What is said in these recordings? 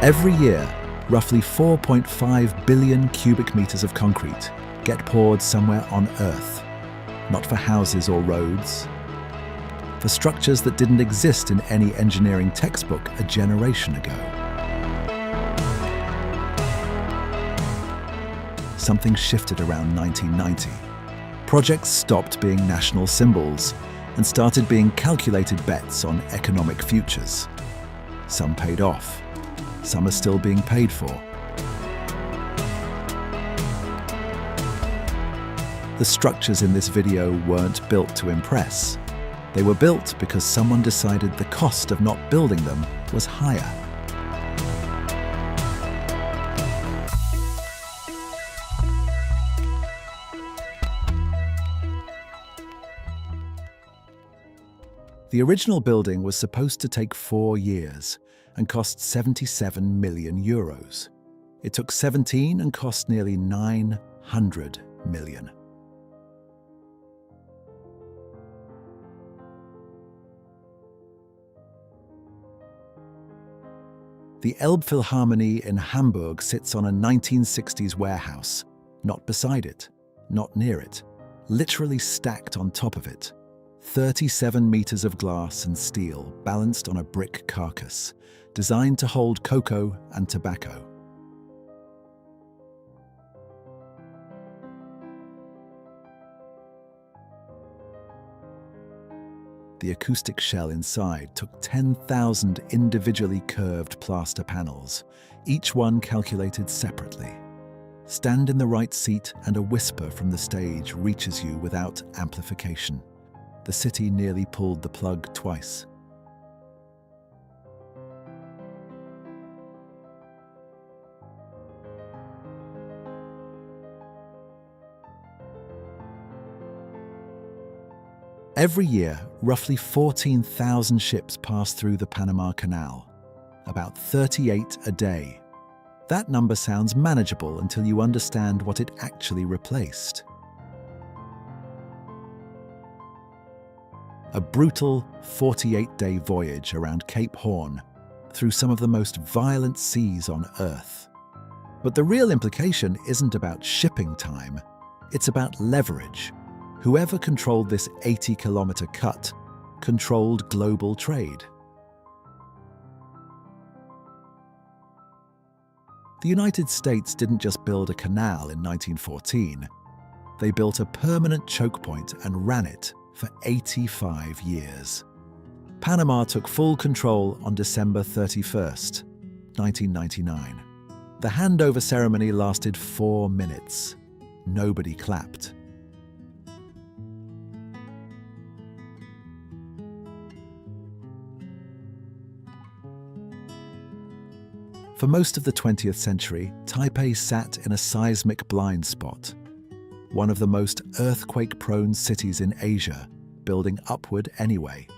Every year, roughly 4.5 billion cubic meters of concrete get poured somewhere on Earth, not for houses or roads, for structures that didn't exist in any engineering textbook a generation ago. Something shifted around 1990. Projects stopped being national symbols and started being calculated bets on economic futures. Some paid off. Some are still being paid for. The structures in this video weren't built to impress. They were built because someone decided the cost of not building them was higher. The original building was supposed to take 4 years and cost 77 million euros. It took 17 and cost nearly 900 million. The Elbphilharmonie in Hamburg sits on a 1960s warehouse, not beside it, not near it, literally stacked on top of it. 37 meters of glass and steel balanced on a brick carcass, designed to hold cocoa and tobacco. The acoustic shell inside took 10,000 individually curved plaster panels, each one calculated separately. Stand in the right seat and a whisper from the stage reaches you without amplification. The city nearly pulled the plug twice. Every year, roughly 14,000 ships pass through the Panama Canal, about 38 a day. That number sounds manageable until you understand what it actually replaced. A brutal 48-day voyage around Cape Horn through some of the most violent seas on Earth. But the real implication isn't about shipping time, it's about leverage. Whoever controlled this 80-kilometer cut controlled global trade. The United States didn't just build a canal in 1914. They built a permanent choke point and ran it for 85 years. Panama took full control on December 31st, 1999. The handover ceremony lasted 4 minutes. Nobody clapped. For most of the 20th century, Taipei sat in a seismic blind spot, one of the most earthquake-prone cities in Asia, building upward anyway.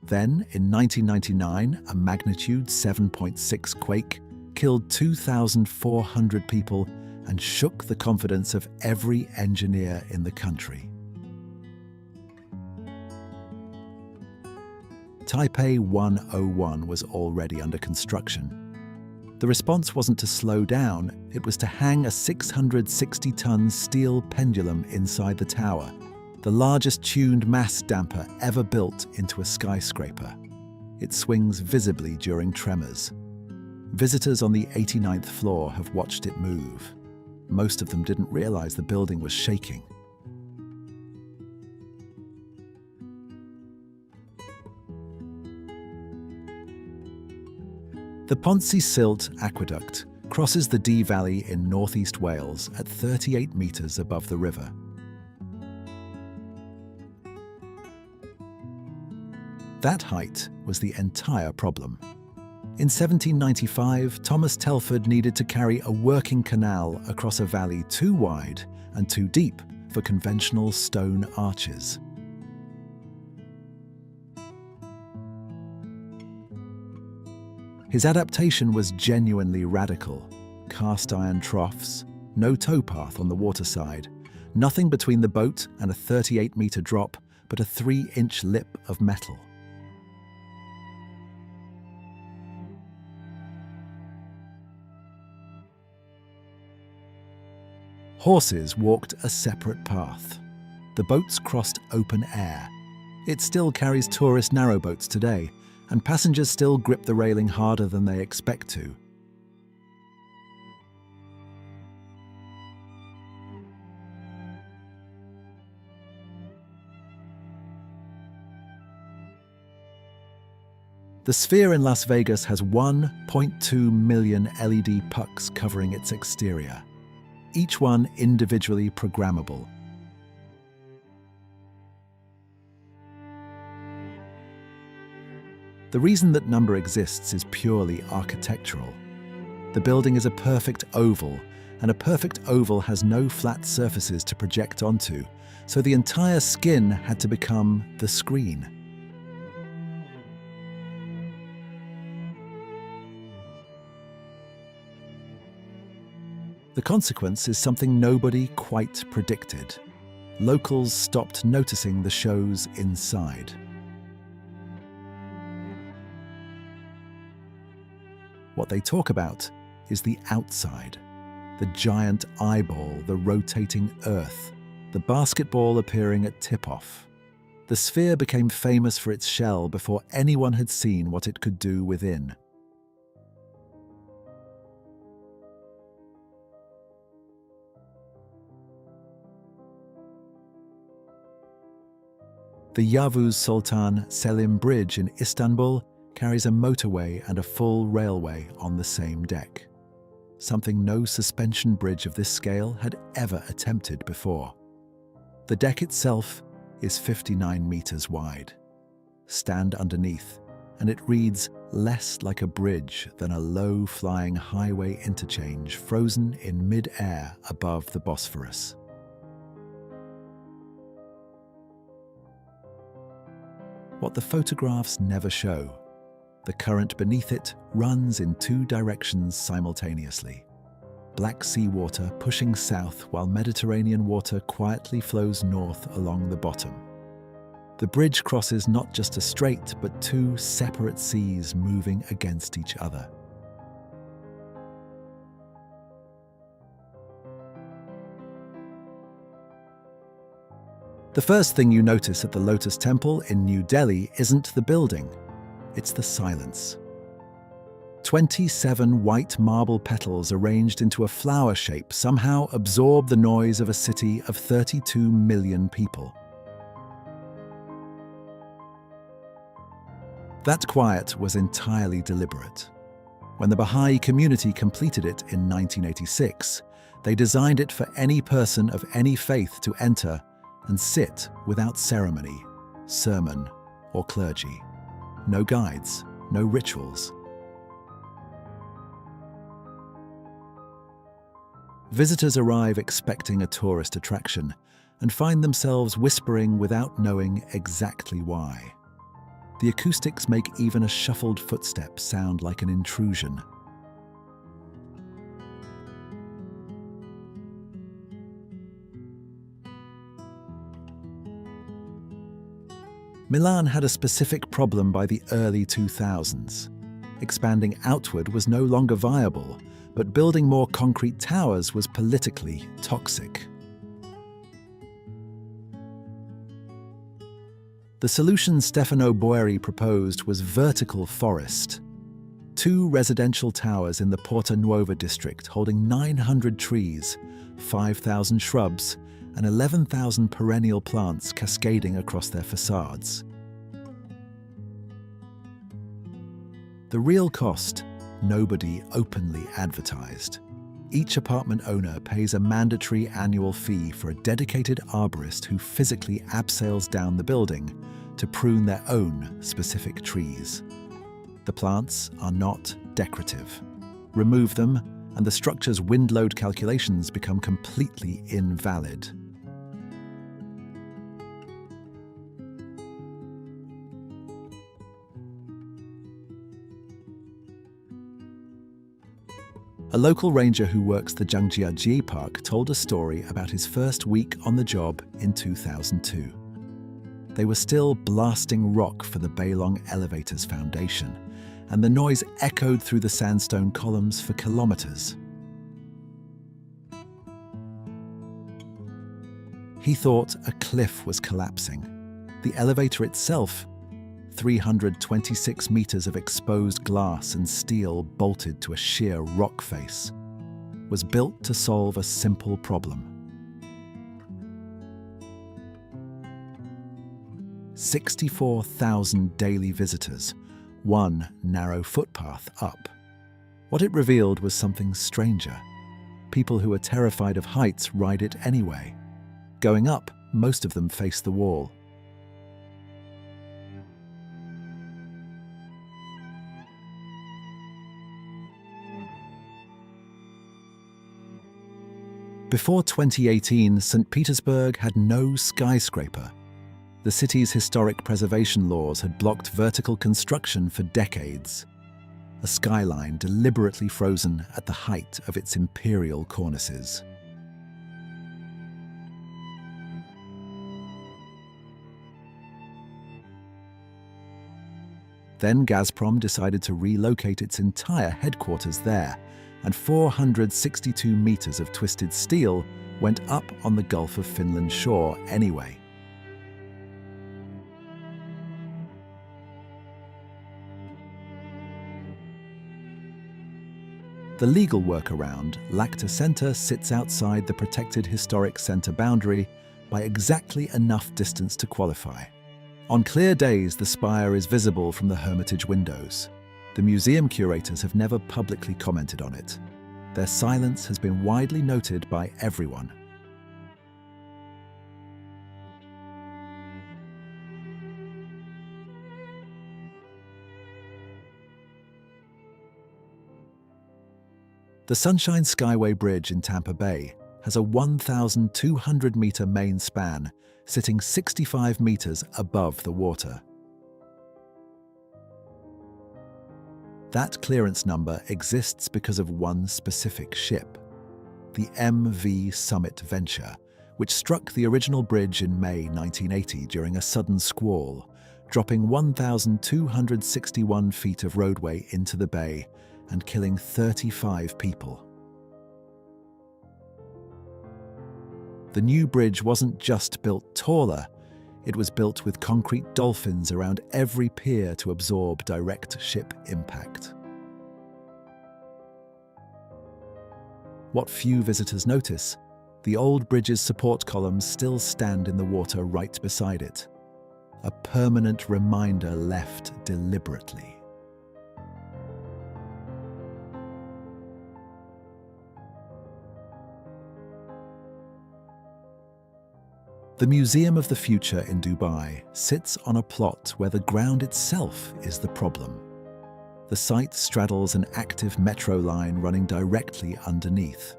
Then, in 1999, a magnitude 7.6 quake killed 2,400 people and shook the confidence of every engineer in the country. Taipei 101 was already under construction. The response wasn't to slow down, it was to hang a 660-ton steel pendulum inside the tower, the largest tuned mass damper ever built into a skyscraper. It swings visibly during tremors. Visitors on the 89th floor have watched it move. Most of them didn't realize the building was shaking. The Ponsy Silt Aqueduct crosses the Dee Valley in northeast Wales at 38 meters above the river. That height was the entire problem. In 1795, Thomas Telford needed to carry a working canal across a valley too wide and too deep for conventional stone arches. His adaptation was genuinely radical. Cast iron troughs, no towpath on the waterside, nothing between the boat and a 38-meter drop, but a 3-inch lip of metal. Horses walked a separate path. The boats crossed open air. It still carries tourist narrowboats today, and passengers still grip the railing harder than they expect to. The Sphere in Las Vegas has 1.2 million LED pucks covering its exterior, each one individually programmable. The reason that number exists is purely architectural. The building is a perfect oval, and a perfect oval has no flat surfaces to project onto, so the entire skin had to become the screen. The consequence is something nobody quite predicted. Locals stopped noticing the shows inside. What they talk about is the outside. The giant eyeball, the rotating earth, the basketball appearing at tip-off. The Sphere became famous for its shell before anyone had seen what it could do within. The Yavuz Sultan Selim Bridge in Istanbul carries a motorway and a full railway on the same deck, something no suspension bridge of this scale had ever attempted before. The deck itself is 59 meters wide. Stand underneath, and it reads less like a bridge than a low-flying highway interchange frozen in mid-air above the Bosphorus. What the photographs never show: the current beneath it runs in two directions simultaneously. Black Sea water pushing south while Mediterranean water quietly flows north along the bottom. The bridge crosses not just a strait, but two separate seas moving against each other. The first thing you notice at the Lotus Temple in New Delhi isn't the building, it's the silence. 27 white marble petals arranged into a flower shape somehow absorb the noise of a city of 32 million people. That quiet was entirely deliberate. When the Baha'i community completed it in 1986, they designed it for any person of any faith to enter and sit without ceremony, sermon, or clergy. No guides, no rituals. Visitors arrive expecting a tourist attraction and find themselves whispering without knowing exactly why. The acoustics make even a shuffled footstep sound like an intrusion. Milan had a specific problem by the early 2000s. Expanding outward was no longer viable, but building more concrete towers was politically toxic. The solution Stefano Boeri proposed was vertical forest. 2 residential towers in the Porta Nuova district holding 900 trees, 5,000 shrubs, and 11,000 perennial plants cascading across their facades. The real cost, nobody openly advertised. Each apartment owner pays a mandatory annual fee for a dedicated arborist who physically abseils down the building to prune their own specific trees. The plants are not decorative. Remove them, and the structure's wind load calculations become completely invalid. A local ranger who works the Zhangjiajie Park told a story about his first week on the job in 2002. They were still blasting rock for the Bailong Elevator's foundation, and the noise echoed through the sandstone columns for kilometers. He thought a cliff was collapsing. The elevator itself, 326 meters of exposed glass and steel bolted to a sheer rock face, was built to solve a simple problem. 64,000 daily visitors, one narrow footpath up. What it revealed was something stranger. People who are terrified of heights ride it anyway. Going up, most of them face the wall. Before 2018, St. Petersburg had no skyscraper. The city's historic preservation laws had blocked vertical construction for decades. A skyline deliberately frozen at the height of its imperial cornices. Then Gazprom decided to relocate its entire headquarters there, and 462 meters of twisted steel went up on the Gulf of Finland shore anyway. The legal workaround, Lacta Center sits outside the protected historic center boundary by exactly enough distance to qualify. On clear days, the spire is visible from the Hermitage windows. The museum curators have never publicly commented on it. Their silence has been widely noted by everyone. The Sunshine Skyway Bridge in Tampa Bay has a 1,200-meter main span sitting 65 meters above the water. That clearance number exists because of one specific ship, the MV Summit Venture, which struck the original bridge in May 1980 during a sudden squall, dropping 1,261 feet of roadway into the bay and killing 35 people. The new bridge wasn't just built taller, it was built with concrete dolphins around every pier to absorb direct ship impact. What few visitors notice, the old bridge's support columns still stand in the water right beside it. A permanent reminder left deliberately. The Museum of the Future in Dubai sits on a plot where the ground itself is the problem. The site straddles an active metro line running directly underneath.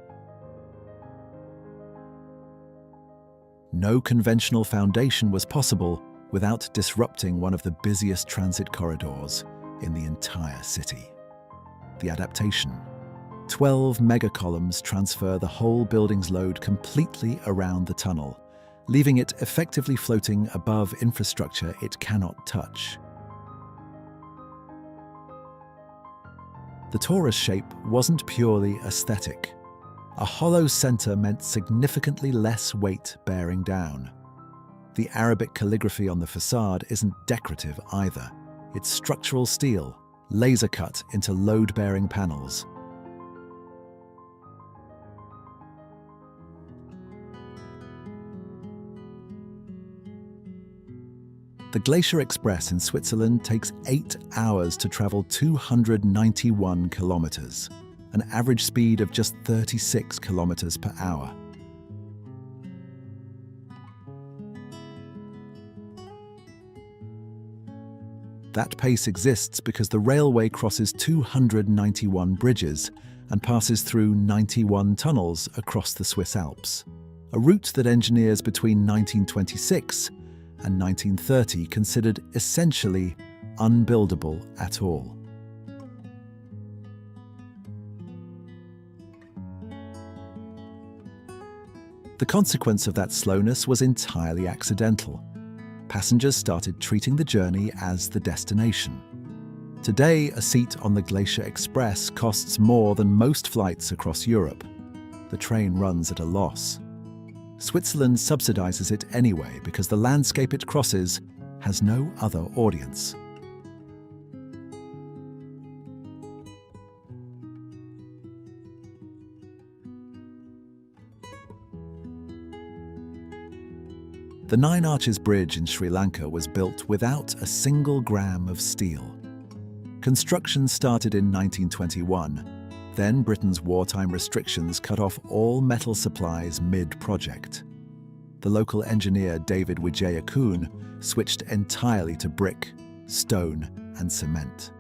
No conventional foundation was possible without disrupting one of the busiest transit corridors in the entire city. The adaptation. 12 megacolumns transfer the whole building's load completely around the tunnel, leaving it effectively floating above infrastructure it cannot touch. The torus shape wasn't purely aesthetic. A hollow center meant significantly less weight bearing down. The Arabic calligraphy on the facade isn't decorative either. It's structural steel, laser cut into load-bearing panels. The Glacier Express in Switzerland takes 8 hours to travel 291 kilometers, an average speed of just 36 kilometers per hour. That pace exists because the railway crosses 291 bridges and passes through 91 tunnels across the Swiss Alps, a route that engineers between 1926 and 1930 considered essentially unbuildable at all. The consequence of that slowness was entirely accidental. Passengers started treating the journey as the destination. Today, a seat on the Glacier Express costs more than most flights across Europe. The train runs at a loss. Switzerland subsidizes it anyway because the landscape it crosses has no other audience. The Nine Arches Bridge in Sri Lanka was built without a single gram of steel. Construction started in 1921. Then Britain's wartime restrictions cut off all metal supplies mid-project. The local engineer David Wijayakun switched entirely to brick, stone, and cement.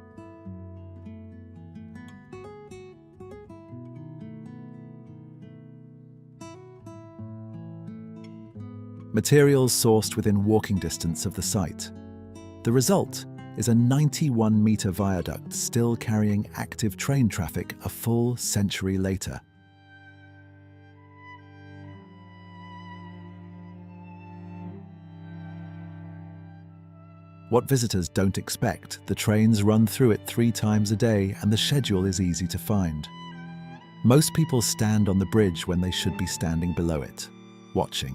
Materials sourced within walking distance of the site. The result is a 91-metre viaduct still carrying active train traffic a full century later. What visitors don't expect, the trains run through it 3 times a day and the schedule is easy to find. Most people stand on the bridge when they should be standing below it, watching.